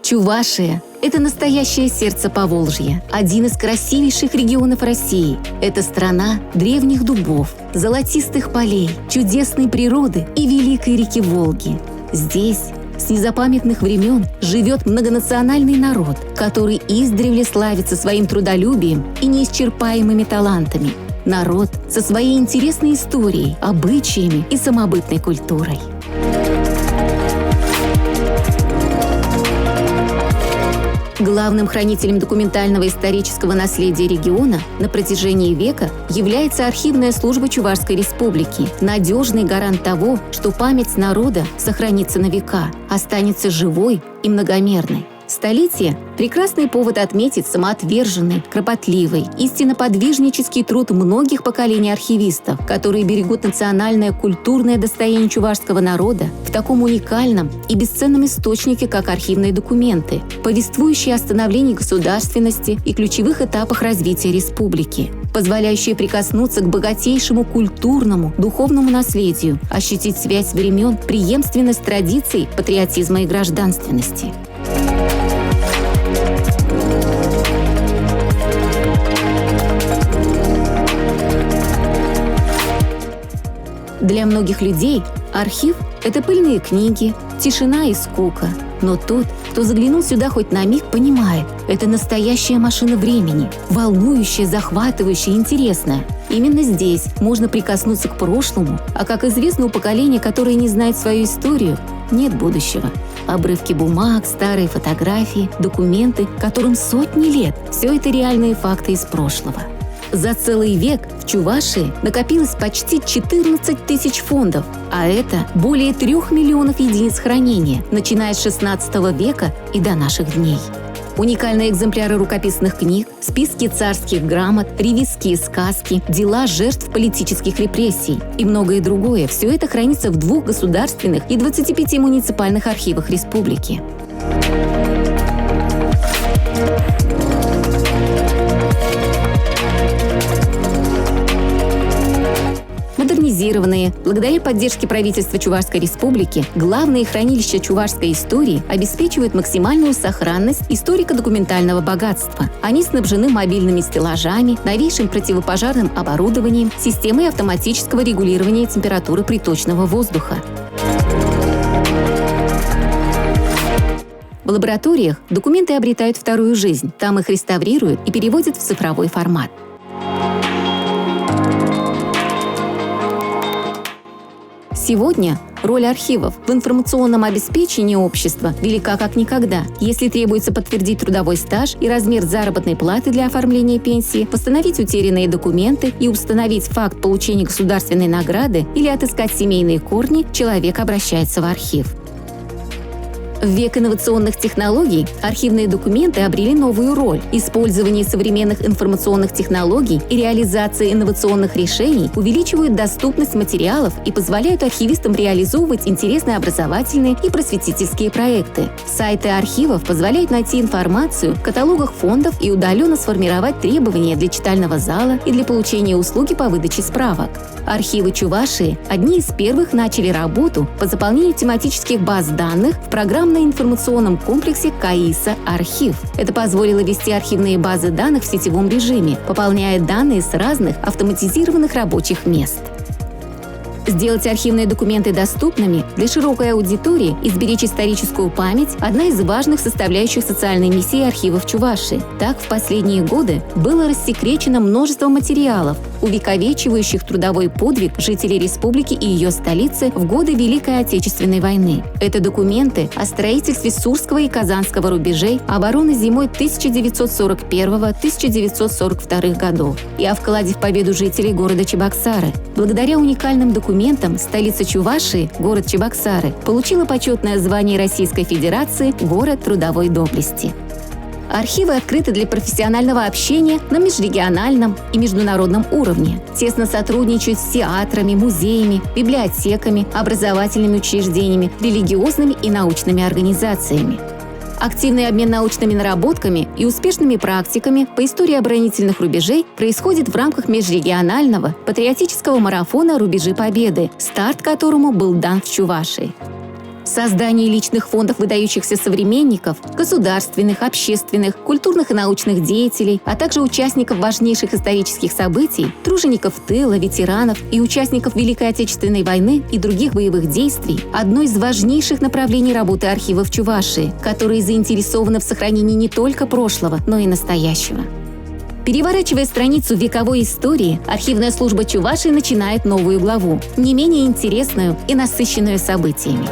Чувашия – это настоящее сердце Поволжья, один из красивейших регионов России. Это страна древних дубов, золотистых полей, чудесной природы и великой реки Волги. Здесь с незапамятных времен живет многонациональный народ, который издревле славится своим трудолюбием и неисчерпаемыми талантами. Народ со своей интересной историей, обычаями и самобытной культурой. Главным хранителем документального исторического наследия региона на протяжении века является архивная служба Чувашской Республики, надежный гарант того, что память народа сохранится на века, останется живой и многомерной. Столетие – прекрасный повод отметить самоотверженный, кропотливый, истинно подвижнический труд многих поколений архивистов, которые берегут национальное культурное достояние чувашского народа в таком уникальном и бесценном источнике, как архивные документы, повествующие о становлении государственности и ключевых этапах развития республики, позволяющие прикоснуться к богатейшему культурному, духовному наследию, ощутить связь времен, преемственность традиций, патриотизма и гражданственности. Для многих людей архив – это пыльные книги, тишина и скука. Но тот, кто заглянул сюда хоть на миг, понимает – это настоящая машина времени, волнующая, захватывающая, интересная. Именно здесь можно прикоснуться к прошлому, а, как известно, у поколения, которое не знает свою историю, нет будущего. Обрывки бумаг, старые фотографии, документы, которым сотни лет – все это реальные факты из прошлого. За целый век в Чувашии накопилось почти 14 тысяч фондов, а это более 3 миллионов единиц хранения, начиная с XVI века и до наших дней. Уникальные экземпляры рукописных книг, списки царских грамот, ревизские сказки, дела жертв политических репрессий и многое другое – все это хранится в 2 государственных и 25 муниципальных архивах республики. Модернизированные, благодаря поддержке правительства Чувашской Республики, главные хранилища чувашской истории обеспечивают максимальную сохранность историко-документального богатства. Они снабжены мобильными стеллажами, новейшим противопожарным оборудованием, системой автоматического регулирования температуры приточного воздуха. В лабораториях документы обретают вторую жизнь, там их реставрируют и переводят в цифровой формат. Сегодня роль архивов в информационном обеспечении общества велика как никогда. Если требуется подтвердить трудовой стаж и размер заработной платы для оформления пенсии, восстановить утерянные документы и установить факт получения государственной награды или отыскать семейные корни, человек обращается в архив. В век инновационных технологий архивные документы обрели новую роль. Использование современных информационных технологий и реализация инновационных решений увеличивают доступность материалов и позволяют архивистам реализовывать интересные образовательные и просветительские проекты. Сайты архивов позволяют найти информацию в каталогах фондов и удаленно сформировать требования для читального зала и для получения услуги по выдаче справок. Архивы Чувашии одни из первых начали работу по заполнению тематических баз данных в программно-информационном комплексе КАИСа «Архив». Это позволило вести архивные базы данных в сетевом режиме, пополняя данные с разных автоматизированных рабочих мест. Сделать архивные документы доступными для широкой аудитории и сберечь историческую память – одна из важных составляющих социальной миссии архивов Чувашии. Так, в последние годы было рассекречено множество материалов, увековечивающих трудовой подвиг жителей республики и ее столицы в годы Великой Отечественной войны. Это документы о строительстве Сурского и Казанского рубежей, обороны зимой 1941-1942 годов и о вкладе в победу жителей города Чебоксары. Благодаря уникальным документам столица Чувашии, город Чебоксары, получила почетное звание Российской Федерации «Город трудовой доблести». Архивы открыты для профессионального общения на межрегиональном и международном уровне. Тесно сотрудничают с театрами, музеями, библиотеками, образовательными учреждениями, религиозными и научными организациями. Активный обмен научными наработками и успешными практиками по истории оборонительных рубежей происходит в рамках межрегионального патриотического марафона «Рубежи Победы», старт которому был дан в Чувашии. Создание личных фондов выдающихся современников, государственных, общественных, культурных и научных деятелей, а также участников важнейших исторических событий, тружеников тыла, ветеранов и участников Великой Отечественной войны и других боевых действий – одно из важнейших направлений работы архивов Чувашии, которые заинтересованы в сохранении не только прошлого, но и настоящего. Переворачивая страницу вековой истории, архивная служба Чувашии начинает новую главу, не менее интересную и насыщенную событиями.